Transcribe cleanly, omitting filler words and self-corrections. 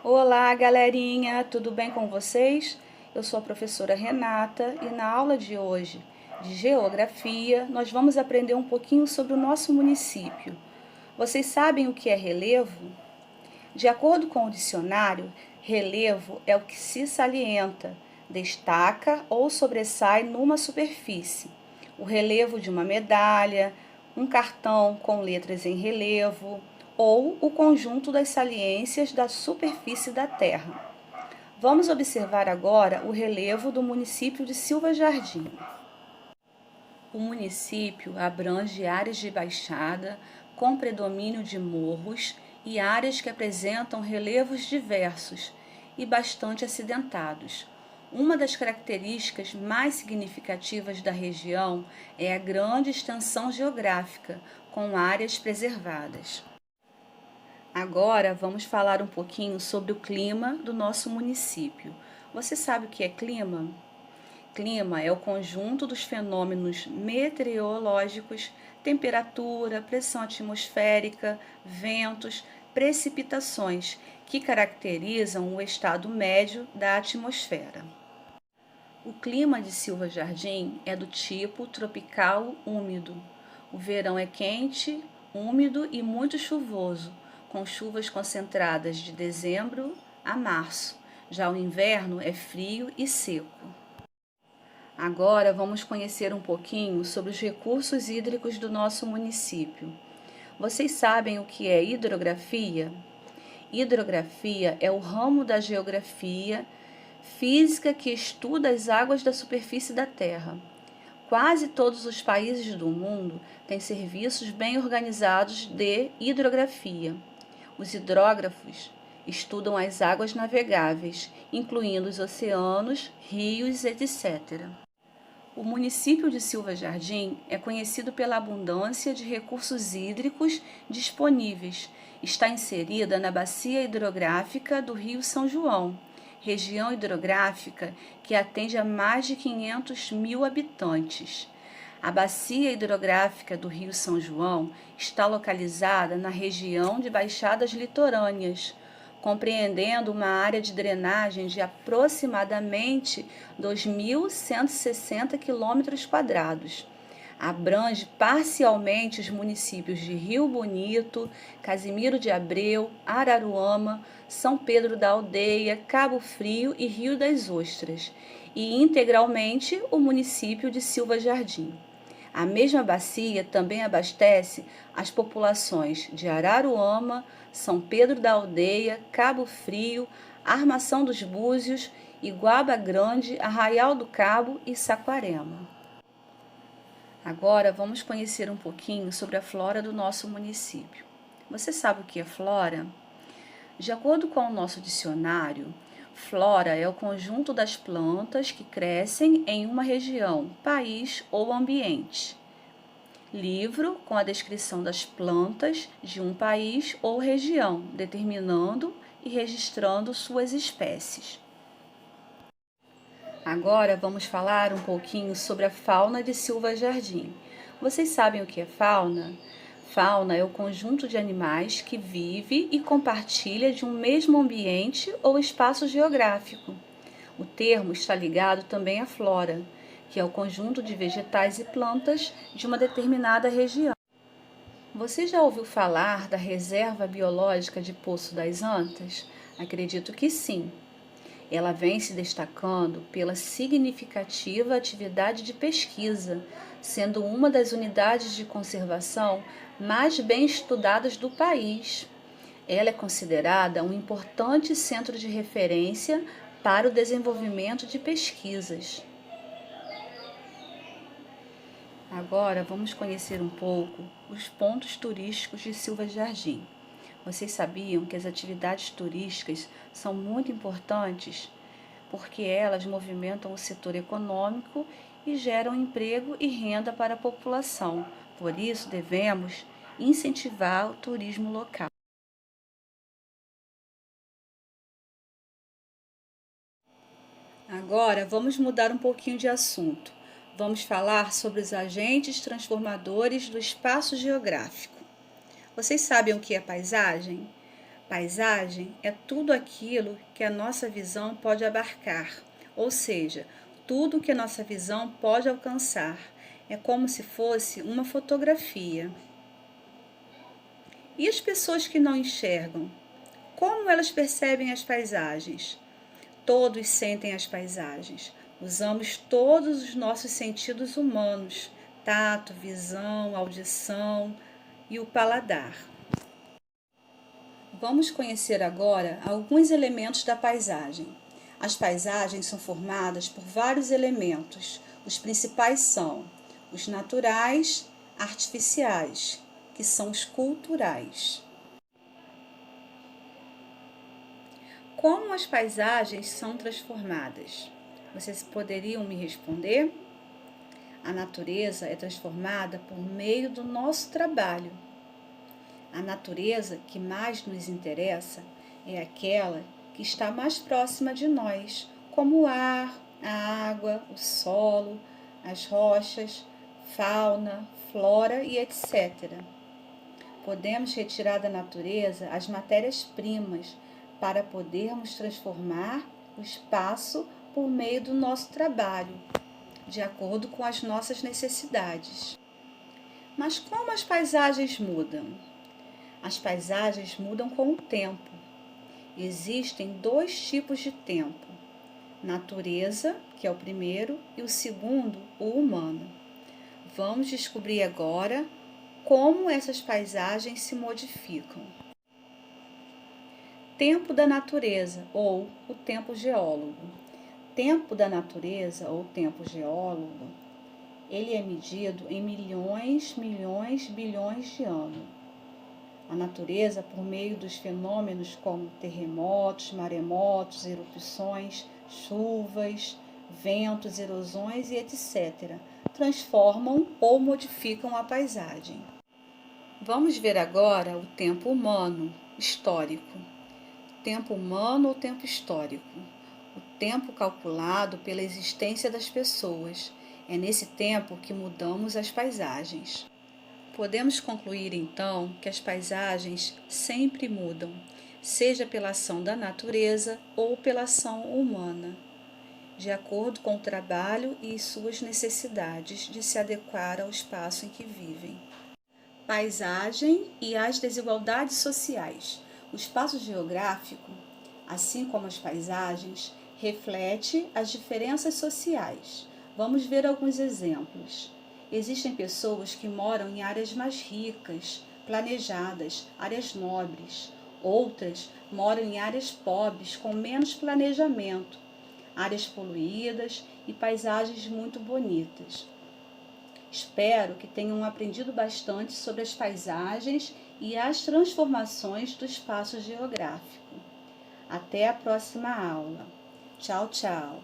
Olá, galerinha, tudo bem com vocês? Eu sou a professora Renata e na aula de hoje de Geografia nós vamos aprender um pouquinho sobre o nosso município. Vocês sabem o que é relevo? De acordo com o dicionário, relevo é o que se salienta, destaca ou sobressai numa superfície. O relevo de uma medalha, um cartão com letras em relevo ou o conjunto das saliências da superfície da Terra. Vamos observar agora o relevo do município de Silva Jardim. O município abrange áreas de baixada, com predomínio de morros e áreas que apresentam relevos diversos e bastante acidentados. Uma das características mais significativas da região é a grande extensão geográfica, com áreas preservadas. Agora vamos falar um pouquinho sobre o clima do nosso município. Você sabe o que é clima? Clima é o conjunto dos fenômenos meteorológicos, temperatura, pressão atmosférica, ventos, precipitações, que caracterizam o estado médio da atmosfera. O clima de Silva Jardim é do tipo tropical úmido. O verão é quente, úmido e muito chuvoso, com chuvas concentradas de dezembro a março. Já o inverno é frio e seco. Agora vamos conhecer um pouquinho sobre os recursos hídricos do nosso município. Vocês sabem o que é hidrografia? Hidrografia é o ramo da geografia física que estuda as águas da superfície da Terra. Quase todos os países do mundo têm serviços bem organizados de hidrografia. Os hidrógrafos estudam as águas navegáveis, incluindo os oceanos, rios, etc. O município de Silva Jardim é conhecido pela abundância de recursos hídricos disponíveis. Está inserida na bacia hidrográfica do Rio São João, região hidrográfica que atende a mais de 500 mil habitantes. A bacia hidrográfica do Rio São João está localizada na região de baixadas litorâneas, compreendendo uma área de drenagem de aproximadamente 2.160 km². Abrange parcialmente os municípios de Rio Bonito, Casimiro de Abreu, Araruama, São Pedro da Aldeia, Cabo Frio e Rio das Ostras, e integralmente o município de Silva Jardim. A mesma bacia também abastece as populações de Araruama, São Pedro da Aldeia, Cabo Frio, Armação dos Búzios, Iguaba Grande, Arraial do Cabo e Saquarema. Agora vamos conhecer um pouquinho sobre a flora do nosso município. Você sabe o que é flora? De acordo com o nosso dicionário, flora é o conjunto das plantas que crescem em uma região, país ou ambiente. Livro com a descrição das plantas de um país ou região, determinando e registrando suas espécies. Agora vamos falar um pouquinho sobre a fauna de Silva Jardim. Vocês sabem o que é fauna? Fauna é o conjunto de animais que vive e compartilha de um mesmo ambiente ou espaço geográfico. O termo está ligado também à flora, que é o conjunto de vegetais e plantas de uma determinada região. Você já ouviu falar da Reserva Biológica de Poço das Antas? Acredito que sim. Ela vem se destacando pela significativa atividade de pesquisa, sendo uma das unidades de conservação mais bem estudadas do país. Ela é considerada um importante centro de referência para o desenvolvimento de pesquisas. Agora vamos conhecer um pouco os pontos turísticos de Silva Jardim. Vocês sabiam que as atividades turísticas são muito importantes porque elas movimentam o setor econômico e geram emprego e renda para a população. Por isso, devemos incentivar o turismo local. Agora, vamos mudar um pouquinho de assunto. Vamos falar sobre os agentes transformadores do espaço geográfico. Vocês sabem o que é paisagem? Paisagem é tudo aquilo que a nossa visão pode abarcar, ou seja, tudo que a nossa visão pode alcançar. É como se fosse uma fotografia. E as pessoas que não enxergam? Como elas percebem as paisagens? Todos sentem as paisagens. Usamos todos os nossos sentidos humanos: tato, visão, audição e o paladar. Vamos conhecer agora alguns elementos da paisagem. As paisagens são formadas por vários elementos. Os principais são os naturais, artificiais, que são os culturais. Como as paisagens são transformadas? Vocês poderiam me responder? A natureza é transformada por meio do nosso trabalho. A natureza que mais nos interessa é aquela que está mais próxima de nós, como o ar, a água, o solo, as rochas, fauna, flora e etc. Podemos retirar da natureza as matérias-primas para podermos transformar o espaço por meio do nosso trabalho, de acordo com as nossas necessidades. Mas como as paisagens mudam? As paisagens mudam com o tempo. Existem dois tipos de tempo: natureza, que é o primeiro, e o segundo, o humano. Vamos descobrir agora como essas paisagens se modificam. Tempo da natureza, ou o tempo geólogo. Tempo da natureza, ou tempo geólogo, ele é medido em milhões, bilhões de anos. A natureza, por meio dos fenômenos como terremotos, maremotos, erupções, chuvas, ventos, erosões e etc., transformam ou modificam a paisagem. Vamos ver agora o tempo humano, histórico. Tempo humano ou tempo histórico? O tempo calculado pela existência das pessoas. É nesse tempo que mudamos as paisagens. Podemos concluir então que as paisagens sempre mudam, seja pela ação da natureza ou pela ação humana, de acordo com o trabalho e suas necessidades de se adequar ao espaço em que vivem. Paisagem e as desigualdades sociais. O espaço geográfico, assim como as paisagens, reflete as diferenças sociais. Vamos ver alguns exemplos. Existem pessoas que moram em áreas mais ricas, planejadas, áreas nobres. Outras moram em áreas pobres, com menos planejamento, áreas poluídas e paisagens muito bonitas. Espero que tenham aprendido bastante sobre as paisagens e as transformações do espaço geográfico. Até a próxima aula. Tchau, tchau!